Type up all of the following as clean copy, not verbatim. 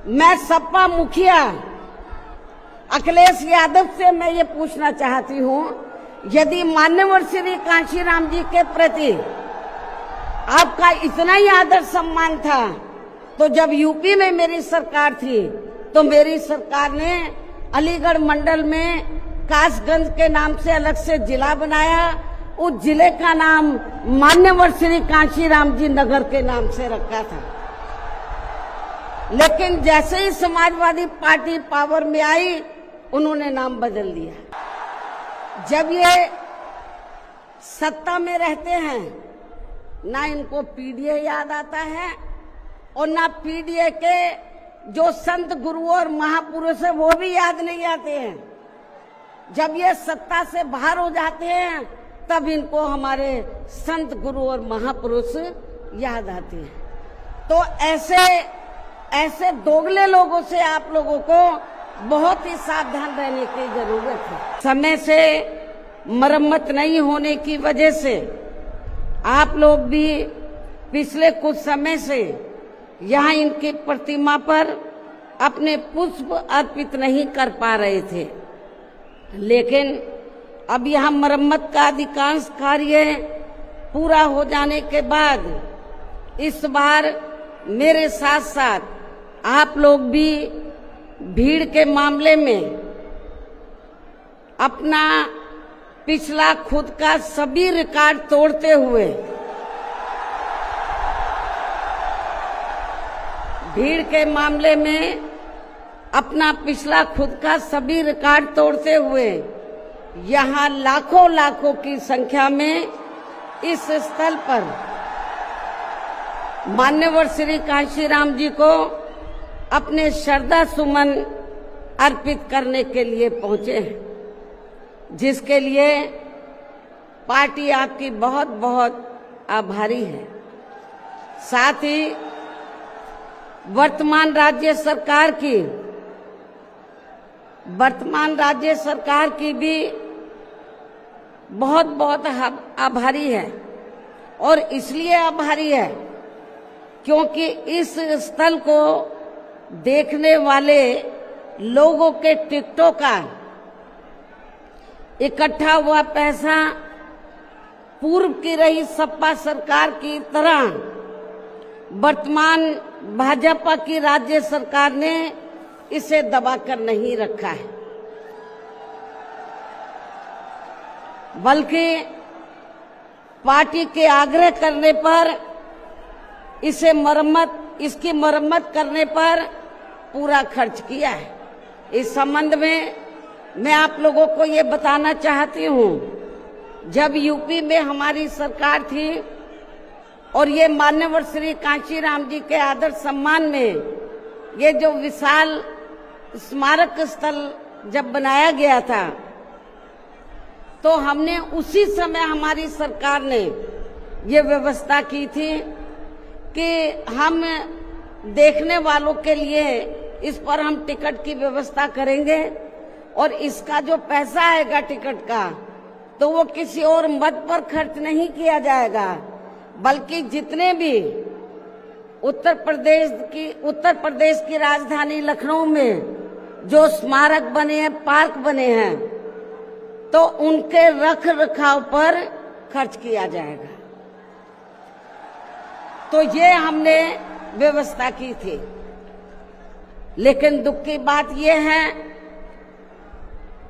मैं सपा मुखिया अखिलेश यादव से मैं ये पूछना चाहती हूँ, यदि मान्यवर श्री कांशीराम जी के प्रति आपका इतना ही आदर सम्मान था, तो जब यूपी में मेरी सरकार थी तो मेरी सरकार ने अलीगढ़ मंडल में कासगंज के नाम से अलग से जिला बनाया। उस जिले का नाम मान्यवर श्री कांशीराम जी नगर के नाम से रखा था। लेकिन जैसे ही समाजवादी पार्टी पावर में आई, उन्होंने नाम बदल दिया। जब ये सत्ता में रहते हैं, ना इनको पीडीए याद आता है और ना पीडीए के जो संत गुरु और महापुरुष है वो भी याद नहीं आते हैं। जब ये सत्ता से बाहर हो जाते हैं, तब इनको हमारे संत गुरु और महापुरुष याद आते हैं। तो ऐसे दोगले लोगों से आप लोगों को बहुत ही सावधान रहने की जरूरत है। समय से मरम्मत नहीं होने की वजह से आप लोग भी पिछले कुछ समय से यहाँ इनकी प्रतिमा पर अपने पुष्प अर्पित नहीं कर पा रहे थे, लेकिन अब यहाँ मरम्मत का अधिकांश कार्य पूरा हो जाने के बाद इस बार मेरे साथ साथ आप लोग भी भीड़ के मामले में अपना पिछला खुद का सभी रिकॉर्ड तोड़ते हुए अपना पिछला खुद का सभी रिकॉर्ड तोड़ते हुए यहाँ लाखों की संख्या में इस स्थल पर मान्यवर श्री कांशीराम जी को अपने श्रद्धा सुमन अर्पित करने के लिए पहुंचे हैं, जिसके लिए पार्टी आपकी बहुत बहुत आभारी है। साथ ही वर्तमान राज्य सरकार की भी बहुत बहुत आभारी है। और इसलिए आभारी है क्योंकि इस स्थल को देखने वाले लोगों के टिकटों का इकट्ठा हुआ पैसा पूर्व की रही सपा सरकार की तरह वर्तमान भाजपा की राज्य सरकार ने इसे दबाकर नहीं रखा है, बल्कि पार्टी के आग्रह करने पर इसकी मरम्मत करने पर पूरा खर्च किया है। इस संबंध में मैं आप लोगों को ये बताना चाहती हूँ, जब यूपी में हमारी सरकार थी और ये मान्यवर श्री कांशीराम जी के आदर सम्मान में ये जो विशाल स्मारक स्थल जब बनाया गया था, तो हमने उसी समय हमारी सरकार ने ये व्यवस्था की थी कि हम देखने वालों के लिए इस पर हम टिकट की व्यवस्था करेंगे और इसका जो पैसा आएगा टिकट का, तो वो किसी और मद पर खर्च नहीं किया जाएगा, बल्कि जितने भी उत्तर प्रदेश की राजधानी लखनऊ में जो स्मारक बने हैं, पार्क बने हैं, तो उनके रख रखाव पर खर्च किया जाएगा। तो ये हमने व्यवस्था की थी। लेकिन दुख की बात यह है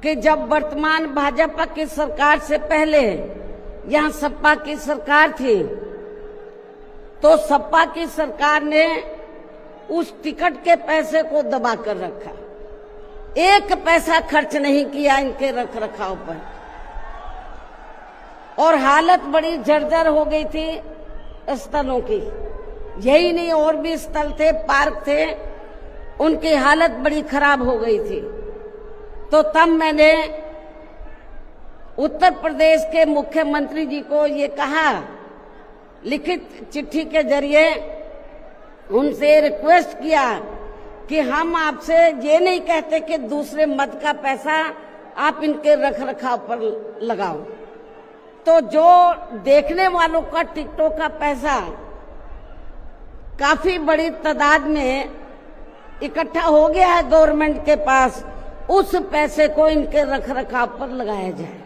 कि जब वर्तमान भाजपा की सरकार से पहले यहाँ सपा की सरकार थी, तो सपा की सरकार ने उस टिकट के पैसे को दबा कर रखा, एक पैसा खर्च नहीं किया इनके रख रखाव पर, और हालत बड़ी जर्जर हो गई थी स्थलों की। यही नहीं, और भी स्थल थे, पार्क थे, उनकी हालत बड़ी खराब हो गई थी। तो तब मैंने उत्तर प्रदेश के मुख्यमंत्री जी को ये कहा, लिखित चिट्ठी के जरिए उनसे रिक्वेस्ट किया कि हम आपसे ये नहीं कहते कि दूसरे मद का पैसा आप इनके रख रखाव पर लगाओ, तो जो देखने वालों का टिकटों का पैसा काफी बड़ी तादाद में इकट्ठा हो गया है गवर्नमेंट के पास, उस पैसे को इनके रखरखाव पर लगाया जाए।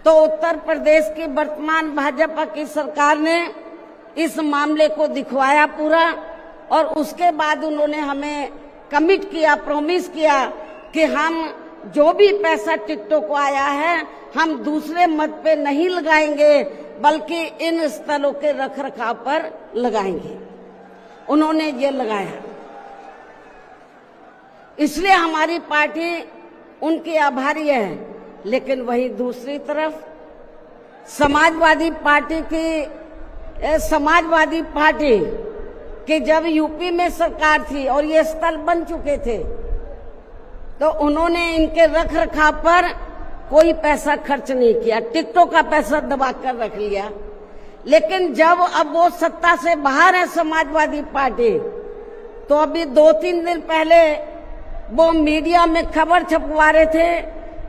तो उत्तर प्रदेश की वर्तमान भाजपा की सरकार ने इस मामले को दिखवाया पूरा, और उसके बाद उन्होंने हमें कमिट किया, प्रॉमिस किया कि हम जो भी पैसा टिकटों को आया है हम दूसरे मत पे नहीं लगाएंगे, बल्कि इन स्थलों के रखरखाव पर लगाएंगे। उन्होंने ये लगाया, इसलिए हमारी पार्टी उनकी आभारी है। लेकिन वही दूसरी तरफ समाजवादी पार्टी की जब यूपी में सरकार थी और ये स्थल बन चुके थे, तो उन्होंने इनके रखरखाव पर कोई पैसा खर्च नहीं किया, टिकटों का पैसा दबा कर रख लिया। लेकिन जब अब वो सत्ता से बाहर है समाजवादी पार्टी, तो अभी 2-3 दिन पहले वो मीडिया में खबर छपवा रहे थे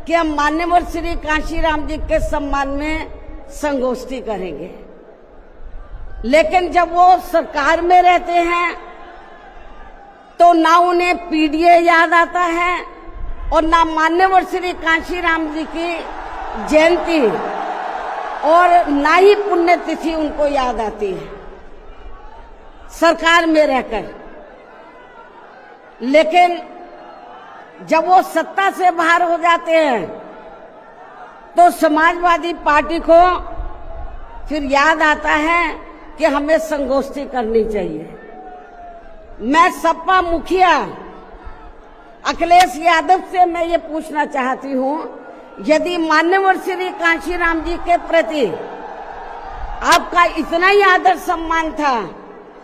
कि हम मान्यवर श्री कांशीराम जी के सम्मान में संगोष्ठी करेंगे। लेकिन जब वो सरकार में रहते हैं तो ना उन्हें पीडीए याद आता है और ना मान्यवर श्री कांशीराम जी की जयंती और ना ही पुण्यतिथि उनको याद आती है सरकार में रहकर। लेकिन जब वो सत्ता से बाहर हो जाते हैं तो समाजवादी पार्टी को फिर याद आता है कि हमें संगोष्ठी करनी चाहिए। मैं सपा मुखिया अखिलेश यादव से मैं ये पूछना चाहती हूँ, यदि मान्यवर श्री कांशीराम जी के प्रति आपका इतना ही आदर सम्मान था,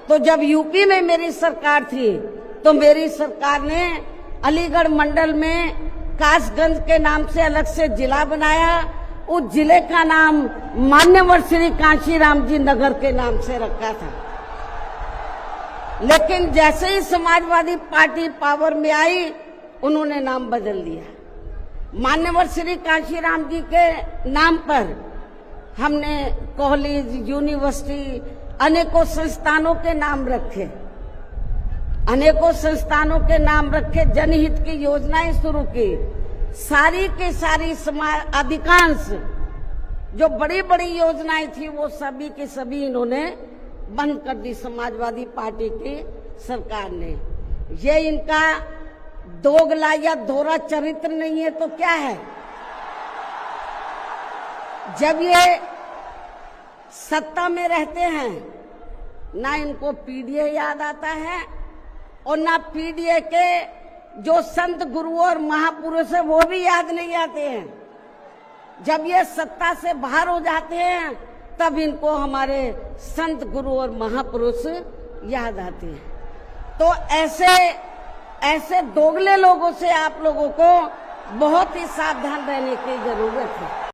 तो जब यूपी में मेरी सरकार थी तो मेरी सरकार ने अलीगढ़ मंडल में कासगंज के नाम से अलग से जिला बनाया, उस जिले का नाम मान्यवर श्री कांशीराम जी नगर के नाम से रखा था। लेकिन जैसे ही समाजवादी पार्टी पावर में आई, उन्होंने नाम बदल दिया। मान्यवर श्री कांशीराम जी के नाम पर हमने कॉलेज, यूनिवर्सिटी, अनेकों संस्थानों के नाम रखे, अनेकों संस्थानों के नाम रखे, जनहित की योजनाएं शुरू की। सारी के सारी अधिकांश जो बड़ी बड़ी योजनाएं थी वो सभी के सभी इन्होंने बंद कर दी समाजवादी पार्टी की सरकार ने। ये इनका दोगला या दोहरा चरित्र नहीं है तो क्या है? जब ये सत्ता में रहते हैं ना इनको पीडीए याद आता है और ना पीडीए के जो संत गुरु और महापुरुष है वो भी याद नहीं आते हैं। जब ये सत्ता से बाहर हो जाते हैं तब इनको हमारे संत गुरु और महापुरुष याद आते हैं। तो ऐसे दोगले लोगों से आप लोगों को बहुत ही सावधान रहने की जरूरत है।